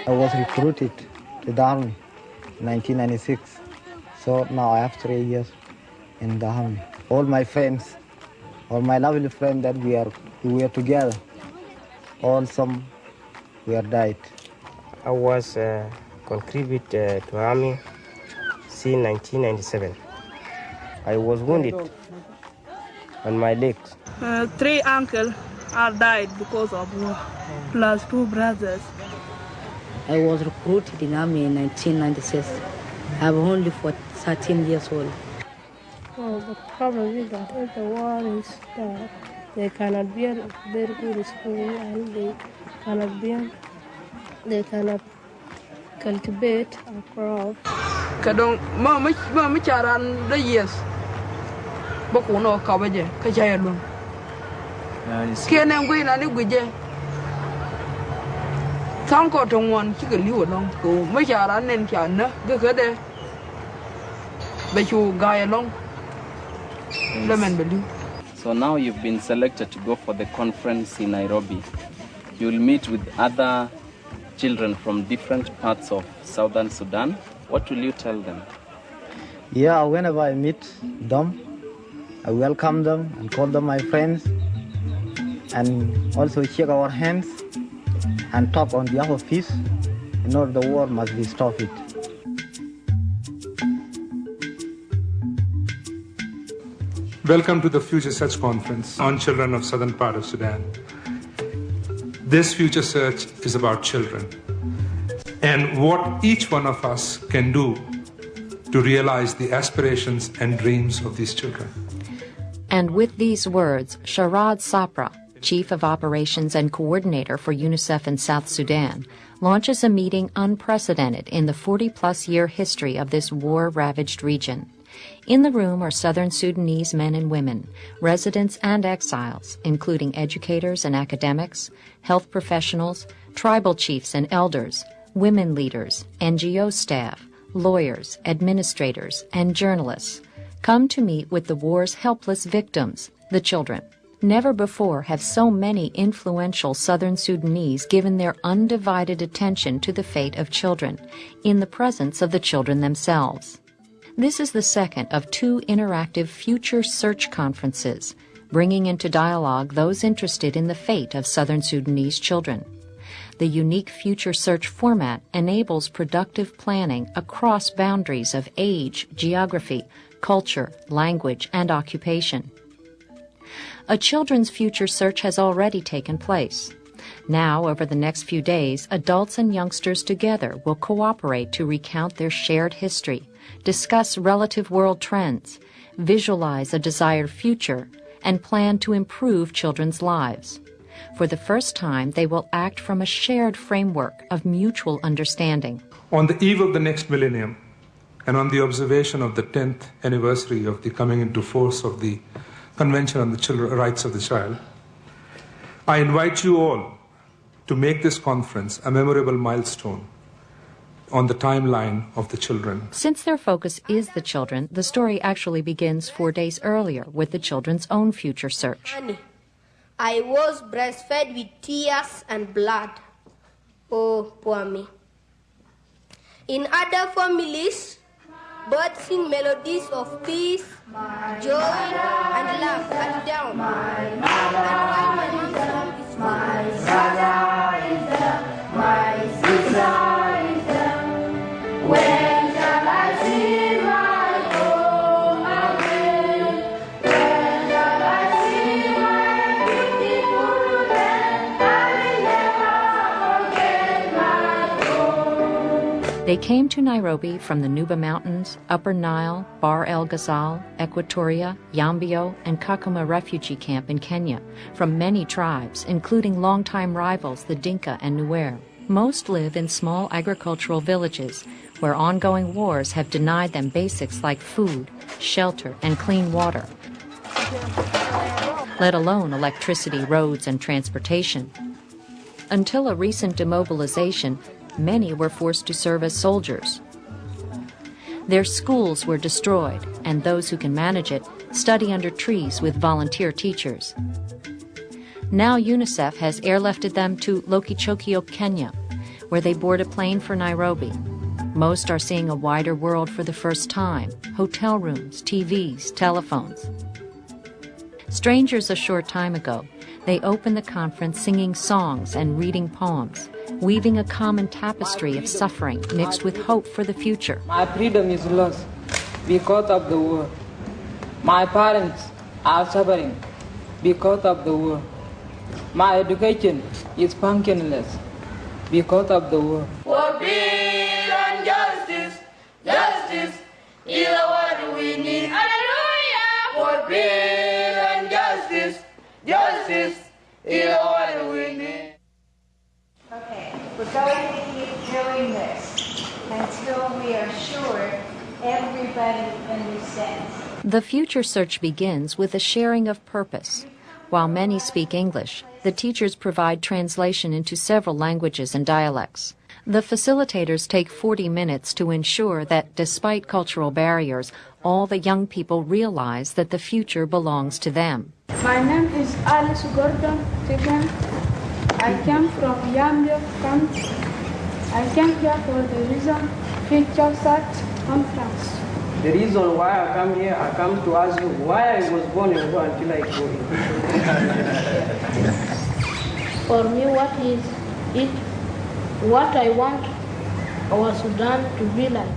I was recruited to the army in 1996. So now I have 3 years in the army. All my friends, all my lovely friends that we were together, all some were died. I was contributed to army since 1997. I was wounded on my legs. 3 uncles are died because of war, plus 2 brothers. I was recruited in army in 1996. I'm only 13 years old. Well, the problem is that if the war is that they cannot be a very good school and they cannot cultivate a crop. Kadong ma charan the years. Boko no kabaje ka jaya lum. Kene ngui na ni guje. Sang ko tongwan chi ga liwo long ko ma charan nen chan na ga ka de. Ba chu ga long. So now you've been selected to go for the conference in Nairobi. You'll meet with other children from different parts of southern Sudan. What will you tell them? Yeah, whenever I meet them, I welcome them and call them my friends, and also shake our hands and talk on behalf of peace. In order the war must be stopped. Welcome to the Future Search Conference on Children of Southern part of Sudan. This Future Search is about children and what each one of us can do to realize the aspirations and dreams of these children. And with these words, Sharad Sapra, Chief of Operations and Coordinator for UNICEF in South Sudan, launches a meeting unprecedented in the 40-plus year history of this war-ravaged region. In the room are Southern Sudanese men and women, residents and exiles, including educators and academics, health professionals, tribal chiefs and elders, women leaders, NGO staff, lawyers, administrators, and journalists, come to meet with the war's helpless victims, the children. Never before have so many influential Southern Sudanese given their undivided attention to the fate of children, in the presence of the children themselves. This is the second of 2 interactive Future Search conferences, bringing into dialogue those interested in the fate of Southern Sudanese children. The unique Future Search format enables productive planning across boundaries of age, geography, culture, language, and occupation. A children's Future Search has already taken place. Now, over the next few days, adults and youngsters together will cooperate to recount their shared history, discuss relative world trends, visualize a desired future, and plan to improve children's lives. For the first time, they will act from a shared framework of mutual understanding. On the eve of the next millennium, and on the observation of the 10th anniversary of the coming into force of the Convention on the Rights of the Child, I invite you all to make this conference a memorable milestone on the timeline of the children. Since their focus is the children, the story actually begins 4 days earlier with the children's own Future Search. I was breastfed with tears and blood. Oh, poor me. In other families, birds sing melodies of peace, joy, and love and down. And while my mom song is my brother is there, my sister is there. When shall I see my home again? When shall I see my beautiful land? I will never forget my home. They came to Nairobi from the Nuba Mountains, Upper Nile, Bahr el Ghazal, Equatoria, Yambio, and Kakuma refugee camp in Kenya, from many tribes, including longtime rivals the Dinka and Nuer. Most live in small agricultural villages, where ongoing wars have denied them basics like food, shelter, and clean water, let alone electricity, roads, and transportation. Until a recent demobilization, many were forced to serve as soldiers. Their schools were destroyed, and those who can manage it study under trees with volunteer teachers. Now UNICEF has airlifted them to Lokichokio, Kenya, where they board a plane for Nairobi. Most are seeing a wider world for the first time: hotel rooms, TVs, telephones. Strangers a short time ago, they opened the conference singing songs and reading poems, weaving a common tapestry of suffering mixed with hope for the future. My freedom is lost because of the war. My parents are suffering because of the war. My education is functionless because of the war. For peace and justice, justice is what we need. Hallelujah! For peace and justice, justice is what we need. Okay, we're going to keep doing this until we are sure everybody understands. The future search begins with a sharing of purpose. While many speak English, the teachers provide translation into several languages and dialects. The facilitators take 40 minutes to ensure that, despite cultural barriers, all the young people realize that the future belongs to them. My name is Alice Gordon Tigan. I came from Yambio country. I came here for the reason future search conference. The reason why I come here, I come to ask you why I was born in Uganda until I go in. For me, what I want our Sudan to be like.